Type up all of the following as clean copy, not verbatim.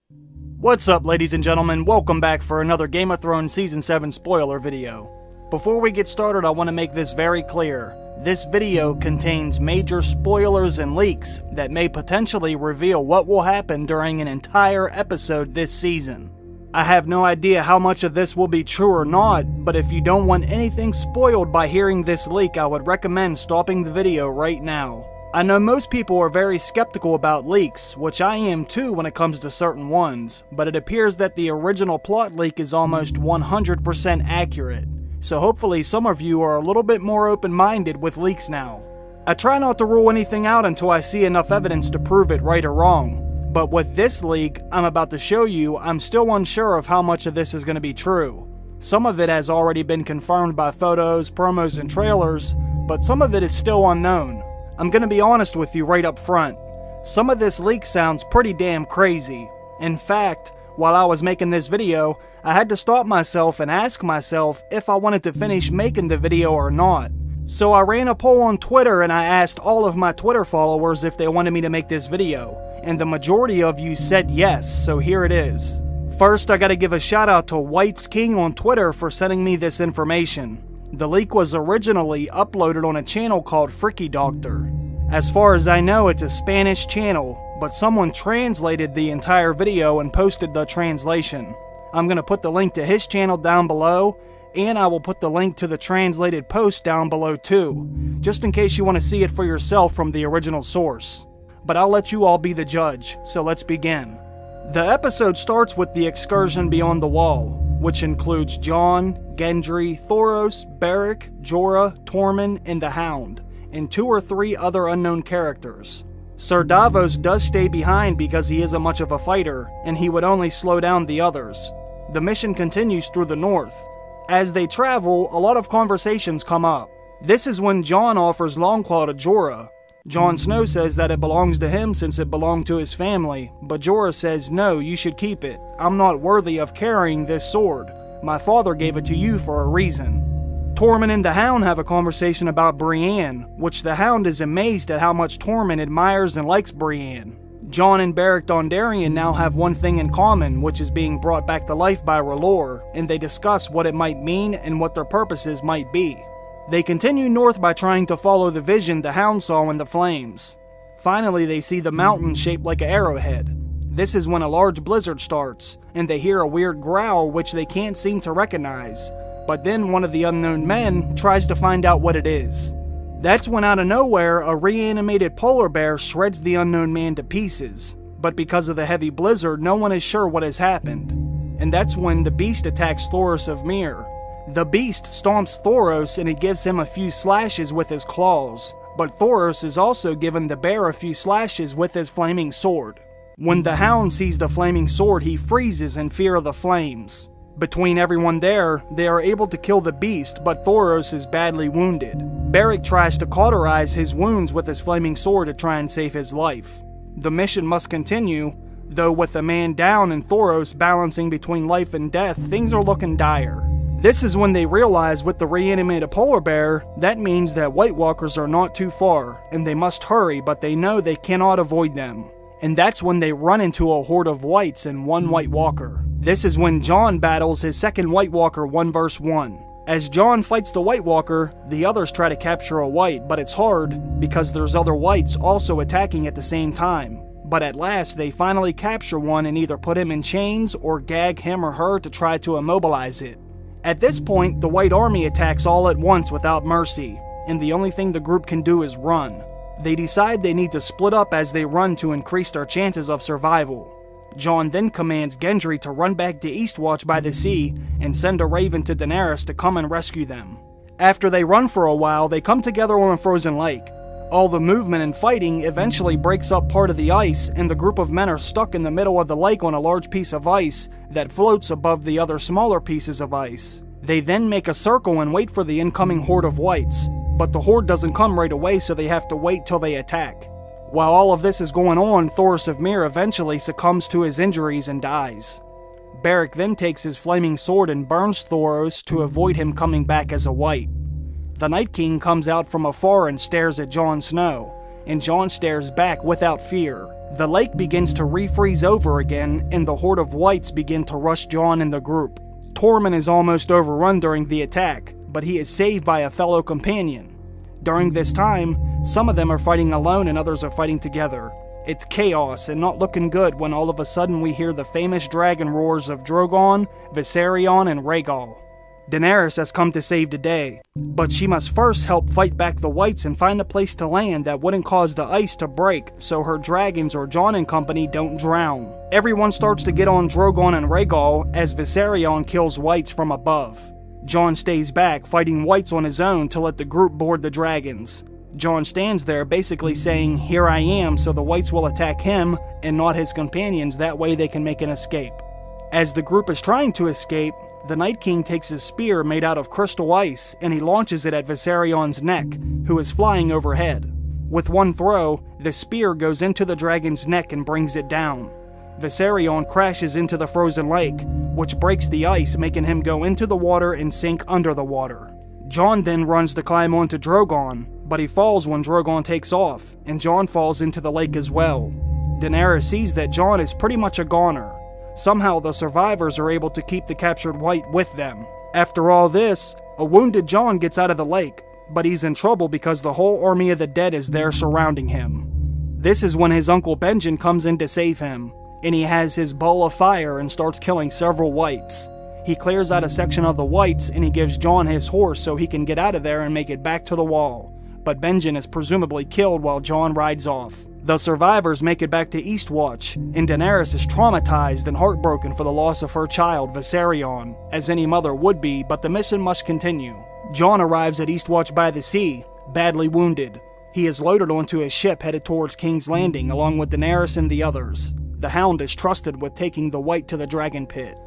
What's up, ladies and gentlemen? Welcome back for another Game of Thrones Season 7 spoiler video. Before we get started, I want to make this very clear. This video contains major spoilers and leaks that may potentially reveal what will happen during an entire episode this season. I have no idea how much of this will be true or not, but if you don't want anything spoiled by hearing this leak, I would recommend stopping the video right now. I know most people are very skeptical about leaks, which I am too when it comes to certain ones, but it appears that the original plot leak is almost 100% accurate, so hopefully some of you are a little bit more open-minded with leaks now. I try not to rule anything out until I see enough evidence to prove it right or wrong, but with this leak I'm about to show you, I'm still unsure of how much of this is going to be true. Some of it has already been confirmed by photos, promos, and trailers, but some of it is still unknown. I'm gonna be honest with you right up front. Some of this leak sounds pretty damn crazy. In fact, while I was making this video, I had to stop myself and ask myself if I wanted to finish making the video or not. So I ran a poll on Twitter and I asked all of my Twitter followers if they wanted me to make this video, and the majority of you said yes, so here it is. First, I gotta give a shout out to White's King on Twitter for sending me this information. The leak was originally uploaded on a channel called Freaky Doctor. As far as I know, it's a Spanish channel, but someone translated the entire video and posted the translation. I'm going to put the link to his channel down below, and I will put the link to the translated post down below too, just in case you want to see it for yourself from the original source. But I'll let you all be the judge, so let's begin. The episode starts with the excursion beyond the wall, which includes Jon, Gendry, Thoros, Beric, Jorah, Tormund, and the Hound, and 2 or 3 other unknown characters. Sir Davos does stay behind because he isn't much of a fighter, and he would only slow down the others. The mission continues through the north. As they travel, a lot of conversations come up. This is when Jon offers Longclaw to Jorah. Jon Snow says that it belongs to him since it belonged to his family, but Jorah says, "No, you should keep it. I'm not worthy of carrying this sword. My father gave it to you for a reason." Tormund and the Hound have a conversation about Brienne, which the Hound is amazed at how much Tormund admires and likes Brienne. Jon and Beric Dondarrion now have one thing in common, which is being brought back to life by R'hllor, and they discuss what it might mean and what their purposes might be. They continue north by trying to follow the vision the Hound saw in the flames. Finally, they see the mountain shaped like an arrowhead. This is when a large blizzard starts, and they hear a weird growl which they can't seem to recognize. But then one of the unknown men tries to find out what it is. That's when out of nowhere, a reanimated polar bear shreds the unknown man to pieces. But because of the heavy blizzard, no one is sure what has happened. And that's when the beast attacks Thoros of Myr. The beast stomps Thoros and it gives him a few slashes with his claws, but Thoros is also given the bear a few slashes with his flaming sword. When the Hound sees the flaming sword, he freezes in fear of the flames. Between everyone there, they are able to kill the beast, but Thoros is badly wounded. Beric tries to cauterize his wounds with his flaming sword to try and save his life. The mission must continue, though with the man down and Thoros balancing between life and death, things are looking dire. This is when they realize with the reanimated polar bear, that means that White Walkers are not too far, and they must hurry, but they know they cannot avoid them. And that's when they run into a horde of whites and one White Walker. This is when Jon battles his second White Walker 1 vs 1. As Jon fights the White Walker, the others try to capture a white, but it's hard because there's other whites also attacking at the same time. But at last they finally capture one and either put him in chains or gag him or her to try to immobilize it. At this point, the White Army attacks all at once without mercy, and the only thing the group can do is run. They decide they need to split up as they run to increase their chances of survival. Jon then commands Gendry to run back to Eastwatch by the sea and send a raven to Daenerys to come and rescue them. After they run for a while, they come together on a frozen lake. All the movement and fighting eventually breaks up part of the ice, and the group of men are stuck in the middle of the lake on a large piece of ice that floats above the other smaller pieces of ice. They then make a circle and wait for the incoming horde of whites, but the horde doesn't come right away, so they have to wait till they attack. While all of this is going on, Thoros of Myr eventually succumbs to his injuries and dies. Beric then takes his flaming sword and burns Thoros to avoid him coming back as a white. The Night King comes out from afar and stares at Jon Snow, and Jon stares back without fear. The lake begins to refreeze over again, and the horde of whites begin to rush Jon and the group. Tormund is almost overrun during the attack, but he is saved by a fellow companion. During this time, some of them are fighting alone and others are fighting together. It's chaos and not looking good when all of a sudden we hear the famous dragon roars of Drogon, Viserion, and Rhaegal. Daenerys has come to save the day, but she must first help fight back the whites and find a place to land that wouldn't cause the ice to break so her dragons or Jon and company don't drown. Everyone starts to get on Drogon and Rhaegal as Viserion kills whites from above. Jon stays back, fighting whites on his own to let the group board the dragons. Jon stands there basically saying, "Here I am," so the whites will attack him and not his companions, that way they can make an escape. As the group is trying to escape, the Night King takes a spear made out of crystal ice and he launches it at Viserion's neck, who is flying overhead. With one throw, the spear goes into the dragon's neck and brings it down. Viserion crashes into the frozen lake, which breaks the ice, making him go into the water and sink under the water. Jon then runs to climb onto Drogon, but he falls when Drogon takes off, and Jon falls into the lake as well. Daenerys sees that Jon is pretty much a goner. Somehow the survivors are able to keep the captured white with them. After all this, a wounded Jon gets out of the lake, but he's in trouble because the whole army of the dead is there surrounding him. This is when his uncle Benjen comes in to save him, and he has his ball of fire and starts killing several whites. He clears out a section of the whites and he gives Jon his horse so he can get out of there and make it back to the wall. But Benjen is presumably killed while Jon rides off. The survivors make it back to Eastwatch, and Daenerys is traumatized and heartbroken for the loss of her child, Viserion, as any mother would be, but the mission must continue. Jon arrives at Eastwatch by the sea, badly wounded. He is loaded onto his ship headed towards King's Landing along with Daenerys and the others. The Hound is trusted with taking the white to the dragon pit.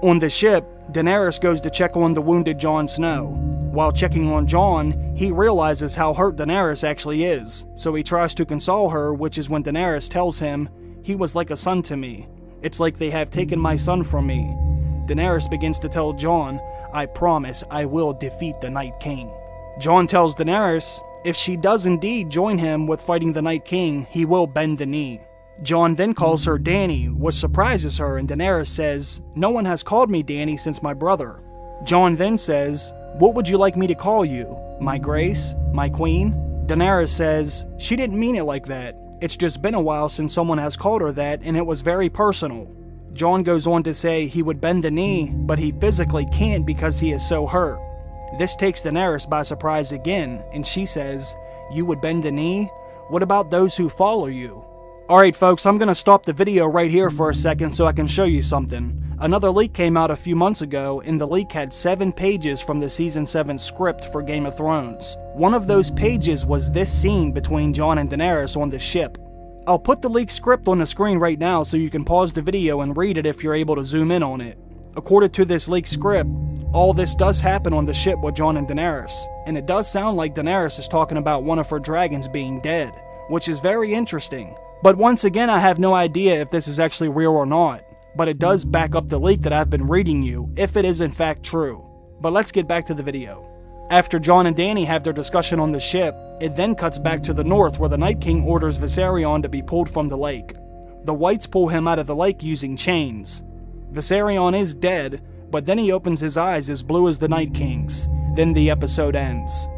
On the ship, Daenerys goes to check on the wounded Jon Snow. While checking on Jon, he realizes how hurt Daenerys actually is, so he tries to console her, which is when Daenerys tells him, "He was like a son to me. It's like they have taken my son from me." Daenerys begins to tell Jon, "I promise I will defeat the Night King." Jon tells Daenerys, if she does indeed join him with fighting the Night King, he will bend the knee. Jon then calls her Dany, which surprises her, and Daenerys says, "No one has called me Dany since my brother." Jon then says, "What would you like me to call you? My Grace? My Queen?" Daenerys says, "She didn't mean it like that. It's just been a while since someone has called her that, and it was very personal." Jon goes on to say he would bend the knee, but he physically can't because he is so hurt. This takes Daenerys by surprise again, and she says, "You would bend the knee? What about those who follow you?" Alright folks, I'm going to stop the video right here for a second so I can show you something. Another leak came out a few months ago, and the leak had 7 pages from the Season 7 script for Game of Thrones. One of those pages was this scene between Jon and Daenerys on the ship. I'll put the leaked script on the screen right now so you can pause the video and read it if you're able to zoom in on it. According to this leaked script, all this does happen on the ship with Jon and Daenerys, and it does sound like Daenerys is talking about one of her dragons being dead, which is very interesting. But once again, I have no idea if this is actually real or not, but it does back up the leak that I've been reading you, if it is in fact true. But let's get back to the video. After Jon and Dany have their discussion on the ship, it then cuts back to the north where the Night King orders Viserion to be pulled from the lake. The whites pull him out of the lake using chains. Viserion is dead, but then he opens his eyes as blue as the Night King's. Then the episode ends.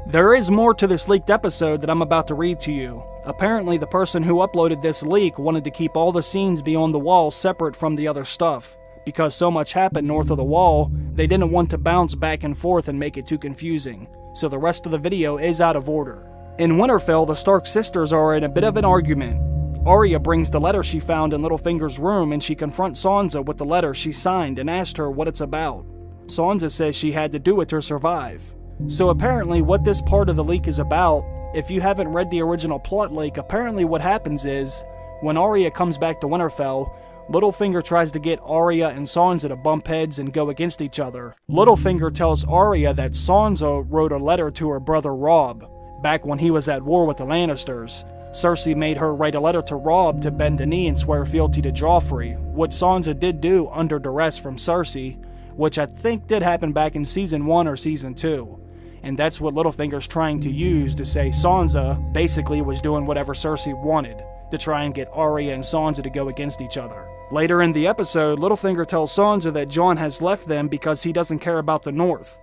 There is more to this leaked episode that I'm about to read to you. Apparently, the person who uploaded this leak wanted to keep all the scenes beyond the wall separate from the other stuff. Because so much happened north of the wall, they didn't want to bounce back and forth and make it too confusing. So the rest of the video is out of order. In Winterfell, the Stark sisters are in a bit of an argument. Arya brings the letter she found in Littlefinger's room, and she confronts Sansa with the letter she signed and asked her what it's about. Sansa says she had to do it to survive. So apparently what this part of the leak is about, if you haven't read the original plot leak, apparently what happens is, when Arya comes back to Winterfell, Littlefinger tries to get Arya and Sansa to bump heads and go against each other. Littlefinger tells Arya that Sansa wrote a letter to her brother Robb, back when he was at war with the Lannisters. Cersei made her write a letter to Robb to bend the knee and swear fealty to Joffrey, what Sansa did do under duress from Cersei, which I think did happen back in Season 1 or Season 2. And that's what Littlefinger's trying to use to say Sansa basically was doing whatever Cersei wanted. to try and get Arya and Sansa to go against each other. Later in the episode, Littlefinger tells Sansa that Jon has left them because he doesn't care about the North.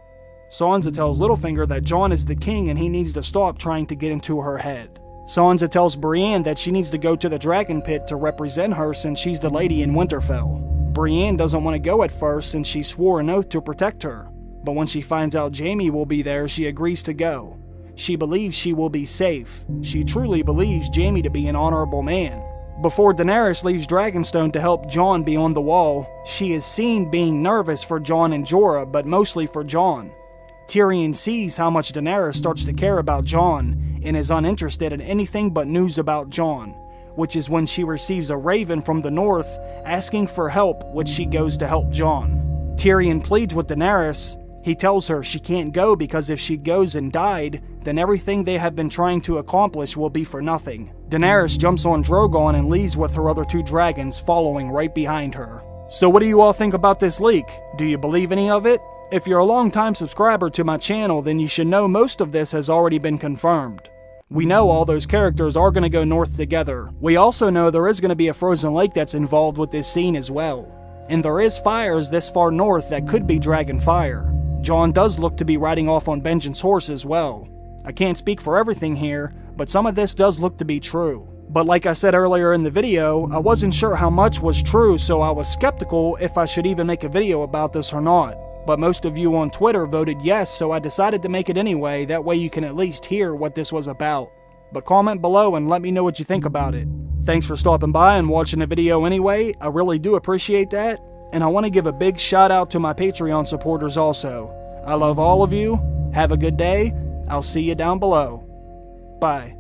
Sansa tells Littlefinger that Jon is the king and he needs to stop trying to get into her head. Sansa tells Brienne that she needs to go to the Dragon Pit to represent her since she's the lady in Winterfell. Brienne doesn't want to go at first since she swore an oath to protect her, but when she finds out Jaime will be there, she agrees to go. She believes she will be safe. She truly believes Jaime to be an honorable man. Before Daenerys leaves Dragonstone to help Jon beyond the wall, she is seen being nervous for Jon and Jorah, but mostly for Jon. Tyrion sees how much Daenerys starts to care about Jon and is uninterested in anything but news about Jon, which is when she receives a raven from the north asking for help, which she goes to help Jon. Tyrion pleads with Daenerys. He tells her she can't go because if she goes and died, then everything they have been trying to accomplish will be for nothing. Daenerys jumps on Drogon and leaves with her other 2 dragons following right behind her. So what do you all think about this leak? Do you believe any of it? If you're a long-time subscriber to my channel, then you should know most of this has already been confirmed. We know all those characters are going to go north together. We also know there is going to be a frozen lake that's involved with this scene as well. And there is fires this far north that could be dragon fire. Jon does look to be riding off on Benjen's horse as well. I can't speak for everything here, but some of this does look to be true. But like I said earlier in the video, I wasn't sure how much was true, so I was skeptical if I should even make a video about this or not. But most of you on Twitter voted yes, so I decided to make it anyway, that way you can at least hear what this was about. But comment below and let me know what you think about it. Thanks for stopping by and watching the video anyway, I really do appreciate that. And I want to give a big shout out to my Patreon supporters also. I love all of you, have a good day, I'll see you down below. Bye.